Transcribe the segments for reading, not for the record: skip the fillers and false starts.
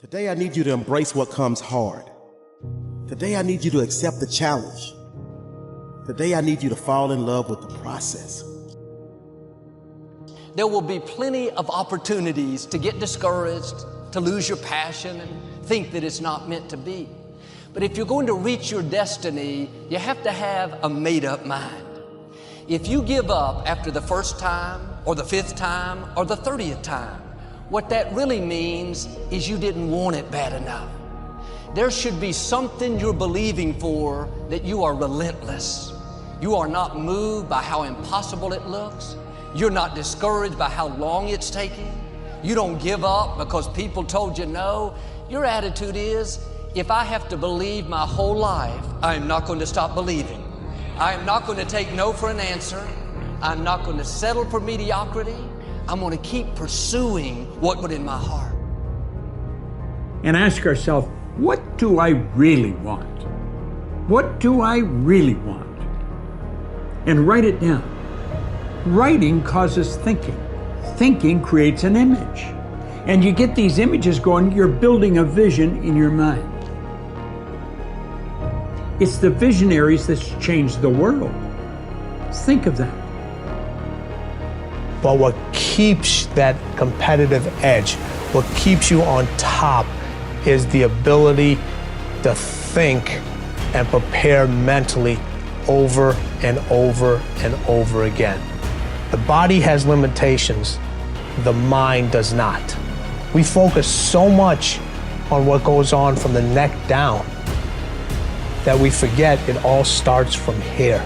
Today I need you to embrace what comes hard. Today I need you to accept the challenge. Today I need you to fall in love with the process. There will be plenty of opportunities to get discouraged, to lose your passion and think that it's not meant to be. But if you're going to reach your destiny, you have to have a made-up mind. If you give up after the first time or the 5th time or the 30th time, what that really means is you didn't want it bad enough. There should be something you're believing for that you are relentless. You are not moved by how impossible it looks. You're not discouraged by how long it's taking. You don't give up because people told you no. Your attitude is, if I have to believe my whole life, I am not going to stop believing. I am not going to take no for an answer. I'm not going to settle for mediocrity. I'm going to keep pursuing what's in my heart. And ask ourselves, what do I really want? What do I really want? And write it down. Writing causes thinking. Thinking creates an image. And you get these images going, you're building a vision in your mind. It's the visionaries that's changed the world. Think of that. But what keeps that competitive edge, what keeps you on top, is the ability to think and prepare mentally over and over and over again. The body has limitations, the mind does not. We focus so much on what goes on from the neck down that we forget it all starts from here.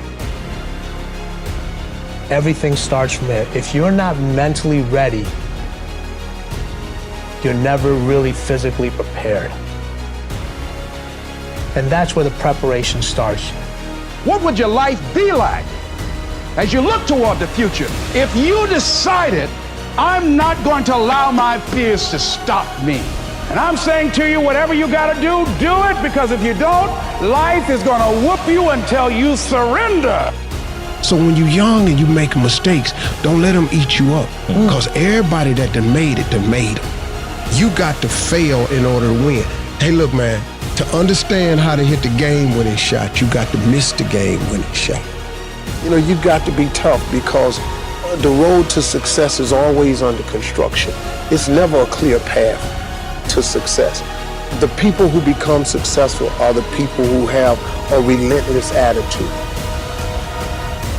Everything starts from here. If you're not mentally ready, you're never really physically prepared. And that's where the preparation starts. What would your life be like as you look toward the future if you decided, I'm not going to allow my fears to stop me? And I'm saying to you, whatever you gotta do it, because if you don't, life is gonna whoop you until you surrender. So when you're young and you make mistakes, don't let them eat you up. Because everybody that done made it, made them. You got to fail in order to win. Hey, look, man, to understand how to hit the game winning shot, you got to miss the game winning shot. You know, you got to be tough because the road to success is always under construction. It's never a clear path to success. The people who become successful are the people who have a relentless attitude.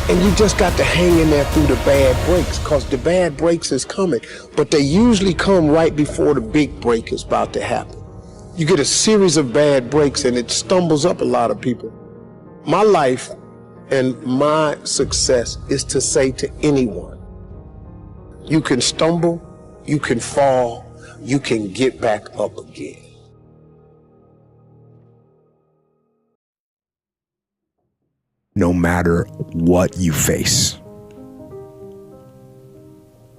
And you just got to hang in there through the bad breaks, because the bad breaks is coming, but they usually come right before the big break is about to happen. You get a series of bad breaks and it stumbles up a lot of people. My life and my success is to say to anyone, you can stumble, you can fall, you can get back up again. No matter what you face,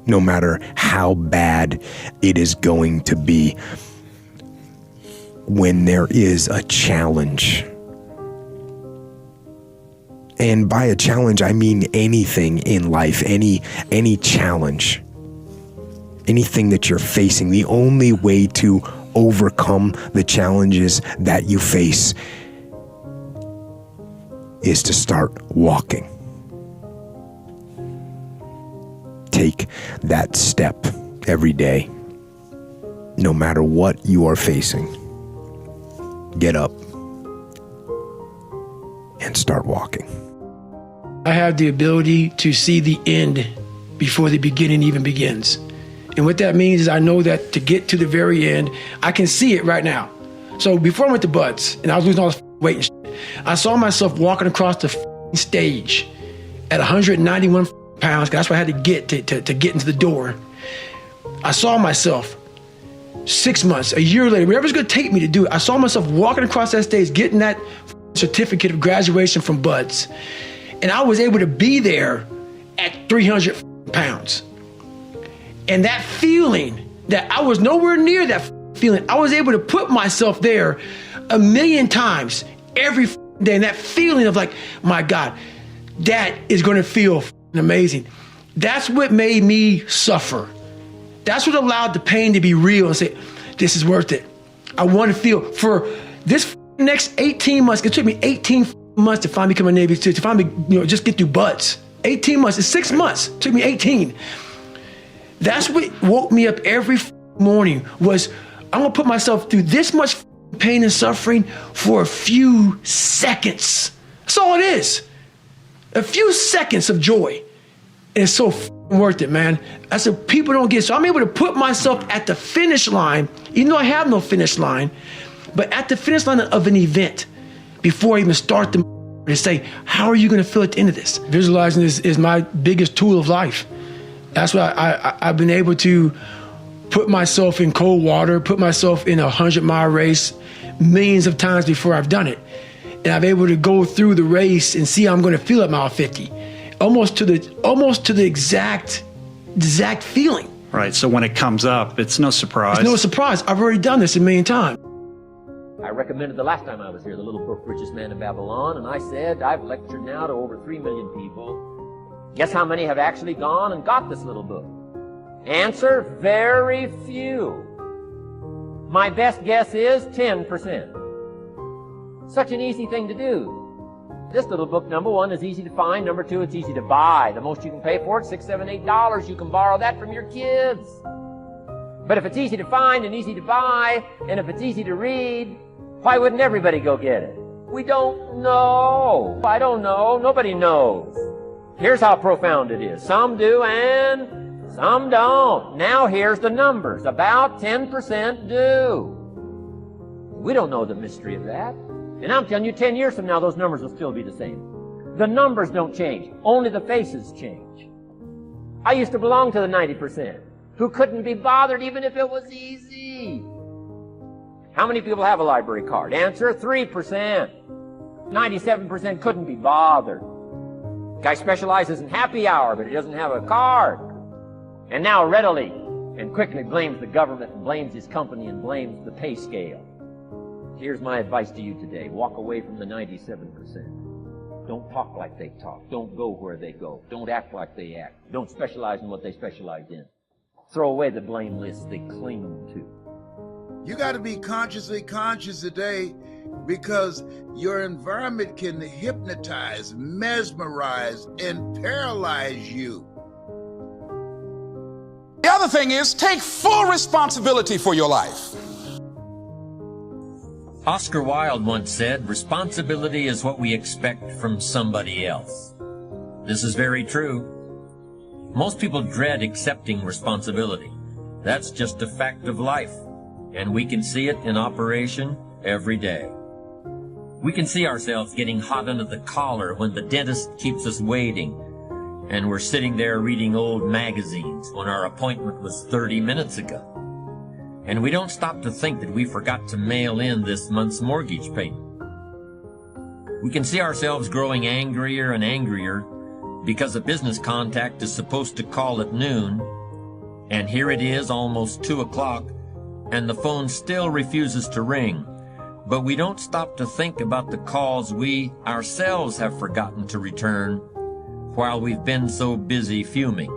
no matter how bad it is going to be, when there is a challenge, and by a challenge I mean anything in life, any challenge, anything that you're facing, the only way to overcome the challenges that you face is to start walking. Take that step every day, no matter what you are facing. Get up and start walking. I have the ability to see the end before the beginning even begins. And what that means is I know that to get to the very end, I can see it right now. So before I went to Buds and I was losing all this weight and shit, I saw myself walking across the stage at 191 pounds. That's what I had to get to get into the door. I saw myself 6 months, a year later, whatever it's going to take me to do it. I saw myself walking across that stage, getting that certificate of graduation from Buds. And I was able to be there at 300 pounds. And that feeling that I was nowhere near that feeling, I was able to put myself there 1,000,000 times every day. And that feeling of like, my God, that is going to feel amazing. That's what made me suffer. That's what allowed the pain to be real and say, this is worth it. I want to feel for this next 18 months. It took me 18 months to finally become a Navy SEAL, to finally, just get through buds. 18 months, it's 6 months. It took me 18. That's what woke me up every morning was, I'm gonna put myself through this much pain and suffering for a few seconds. That's all it is. A few seconds of joy. And it's so worth it, man. That's what people don't get. So I'm able to put myself at the finish line, even though I have no finish line, but at the finish line of an event before I even start to say, how are you gonna feel at the end of this? Visualizing is my biggest tool of life. That's why I've been able to put myself in cold water, put myself in a 100-mile race millions of times before I've done it. And I'm able to go through the race and see how I'm gonna feel at mile 50. Almost to the exact feeling. Right, so when it comes up, it's no surprise. It's no surprise. I've already done this a million times. I recommended the last time I was here, the little book, Richest Man in Babylon, and I said, I've lectured now to over 3 million people. Guess how many have actually gone and got this little book? Answer, very few. My best guess is 10%. Such an easy thing to do. This little book, number one, is easy to find. Number two, it's easy to buy. The most you can pay for it, $6, $7, $8. You can borrow that from your kids. But if it's easy to find and easy to buy, and if it's easy to read, why wouldn't everybody go get it? We don't know. I don't know. Nobody knows. Here's how profound it is. Some do and some don't. Now here's the numbers. About 10% do. We don't know the mystery of that. And I'm telling you, 10 years from now, those numbers will still be the same. The numbers don't change. Only the faces change. I used to belong to the 90% who couldn't be bothered even if it was easy. How many people have a library card? Answer, 3%. 97% couldn't be bothered. Guy specializes in happy hour, but he doesn't have a card. And now readily and quickly blames the government and blames his company and blames the pay scale. Here's my advice to you today. Walk away from the 97%. Don't talk like they talk. Don't go where they go. Don't act like they act. Don't specialize in what they specialize in. Throw away the blame list they cling to. You got to be consciously conscious today because your environment can hypnotize, mesmerize, and paralyze you. The other thing is, take full responsibility for your life. Oscar Wilde once said, responsibility is what we expect from somebody else. This is very true. Most people dread accepting responsibility. That's just a fact of life, and we can see it in operation every day. We can see ourselves getting hot under the collar when the dentist keeps us waiting, and we're sitting there reading old magazines when our appointment was 30 minutes ago. And we don't stop to think that we forgot to mail in this month's mortgage payment. We can see ourselves growing angrier and angrier because a business contact is supposed to call at noon, and here it is almost 2 o'clock, and the phone still refuses to ring. But we don't stop to think about the calls we ourselves have forgotten to return while we've been so busy fuming.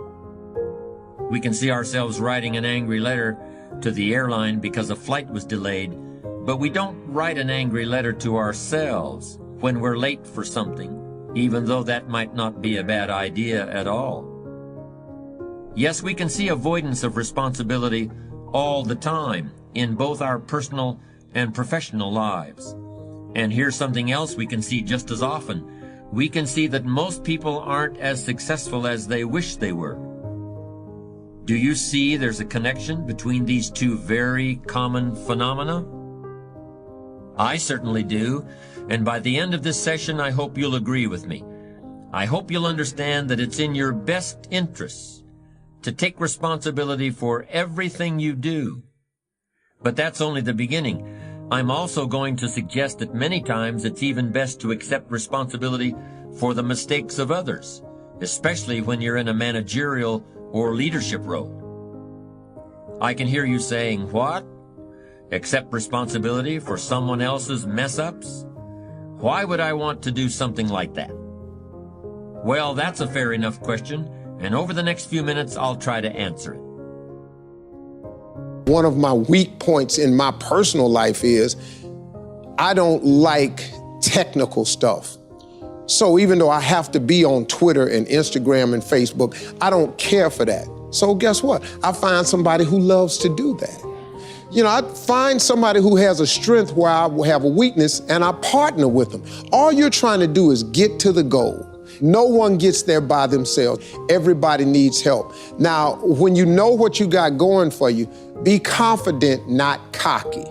We can see ourselves writing an angry letter to the airline because a flight was delayed, but we don't write an angry letter to ourselves when we're late for something, even though that might not be a bad idea at all. Yes, we can see avoidance of responsibility all the time in both our personal and professional lives. And here's something else we can see just as often. We can see that most people aren't as successful as they wish they were. Do you see there's a connection between these two very common phenomena? I certainly do, and by the end of this session, I hope you'll agree with me. I hope you'll understand that it's in your best interests to take responsibility for everything you do. But that's only the beginning. I'm also going to suggest that many times it's even best to accept responsibility for the mistakes of others, especially when you're in a managerial or leadership role. I can hear you saying, what? Accept responsibility for someone else's mess-ups? Why would I want to do something like that? Well, that's a fair enough question, and over the next few minutes, I'll try to answer it. one of my weak points in my personal life is I don't like technical stuff. So even though I have to be on Twitter and Instagram and Facebook, I don't care for that. So guess what? I find somebody who loves to do that. You know, I find somebody who has a strength where I have a weakness, and I partner with them. All you're trying to do is get to the goal. No one gets there by themselves. Everybody needs help. Now, when you know what you got going for you, be confident, not cocky.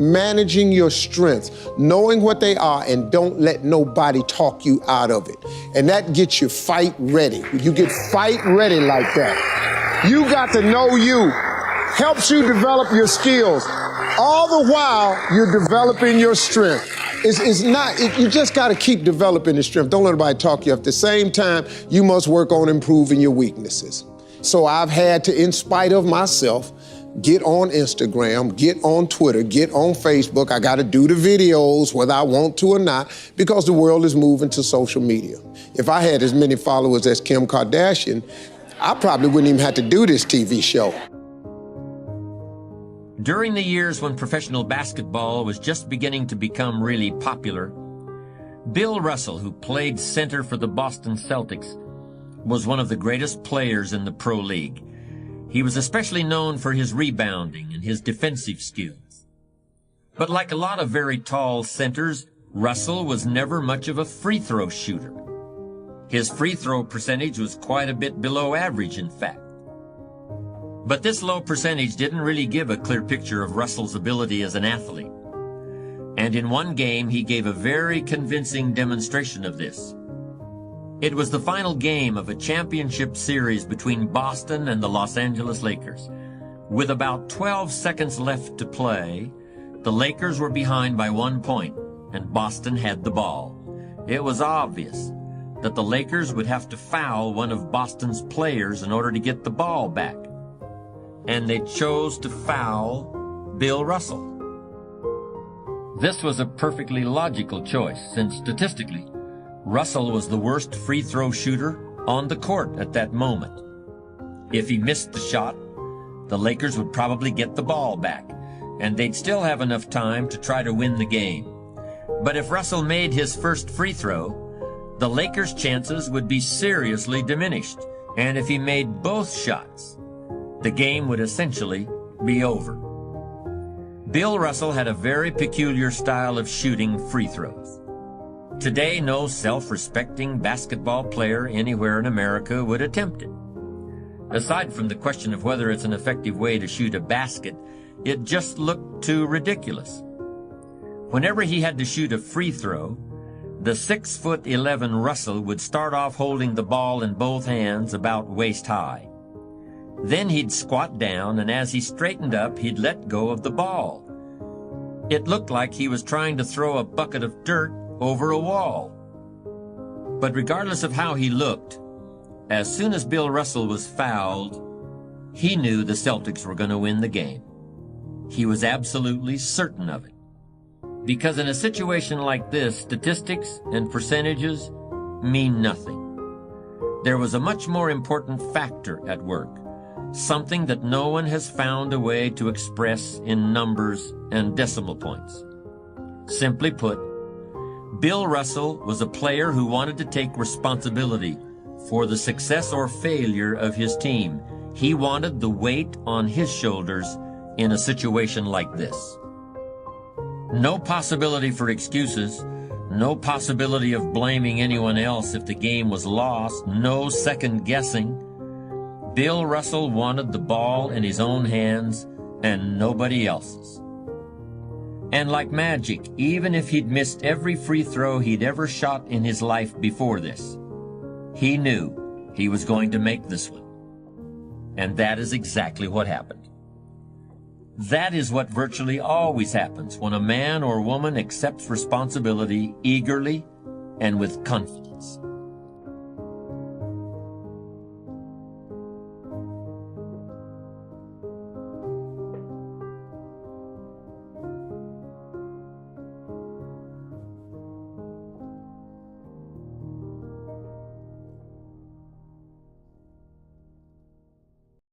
Managing your strengths, knowing what they are, and don't let nobody talk you out of it. And that gets you fight ready. You get fight ready like that. You got to know you. Helps you develop your skills. All the while, you're developing your strength. You just got to keep developing the strength. Don't let anybody talk you. At the same time, you must work on improving your weaknesses. So I've had to, in spite of myself, get on Instagram, get on Twitter, get on Facebook. I got to do the videos whether I want to or not, because the world is moving to social media. If I had as many followers as Kim Kardashian, I probably wouldn't even have to do this TV show. During the years when professional basketball was just beginning to become really popular, Bill Russell, who played center for the Boston Celtics, was one of the greatest players in the pro league. He was especially known for his rebounding and his defensive skills. But like a lot of very tall centers, Russell was never much of a free throw shooter. His free throw percentage was quite a bit below average, in fact. But this low percentage didn't really give a clear picture of Russell's ability as an athlete. And in one game, he gave a very convincing demonstration of this. It was the final game of a championship series between Boston and the Los Angeles Lakers. With about 12 seconds left to play, the Lakers were behind by 1 point, and Boston had the ball. It was obvious that the Lakers would have to foul one of Boston's players in order to get the ball back. And they chose to foul Bill Russell. This was a perfectly logical choice, since statistically, Russell was the worst free throw shooter on the court at that moment. If he missed the shot, the Lakers would probably get the ball back, and they'd still have enough time to try to win the game. But if Russell made his first free throw, the Lakers' chances would be seriously diminished, and if he made both shots, the game would essentially be over. Bill Russell had a very peculiar style of shooting free throws. Today, no self-respecting basketball player anywhere in America would attempt it. Aside from the question of whether it's an effective way to shoot a basket, it just looked too ridiculous. Whenever he had to shoot a free throw, the 6'11" Russell would start off holding the ball in both hands about waist high. Then he'd squat down, and as he straightened up, he'd let go of the ball. It looked like he was trying to throw a bucket of dirt over a wall. But regardless of how he looked, as soon as Bill Russell was fouled, he knew the Celtics were going to win the game. He was absolutely certain of it. Because in a situation like this, statistics and percentages mean nothing. There was a much more important factor at work. Something that no one has found a way to express in numbers and decimal points. Simply put, Bill Russell was a player who wanted to take responsibility for the success or failure of his team. He wanted the weight on his shoulders in a situation like this. No possibility for excuses, no possibility of blaming anyone else if the game was lost, no second guessing. Bill Russell wanted the ball in his own hands and nobody else's. And like magic, even if he'd missed every free throw he'd ever shot in his life before this, he knew he was going to make this one. And that is exactly what happened. That is what virtually always happens when a man or woman accepts responsibility eagerly and with confidence.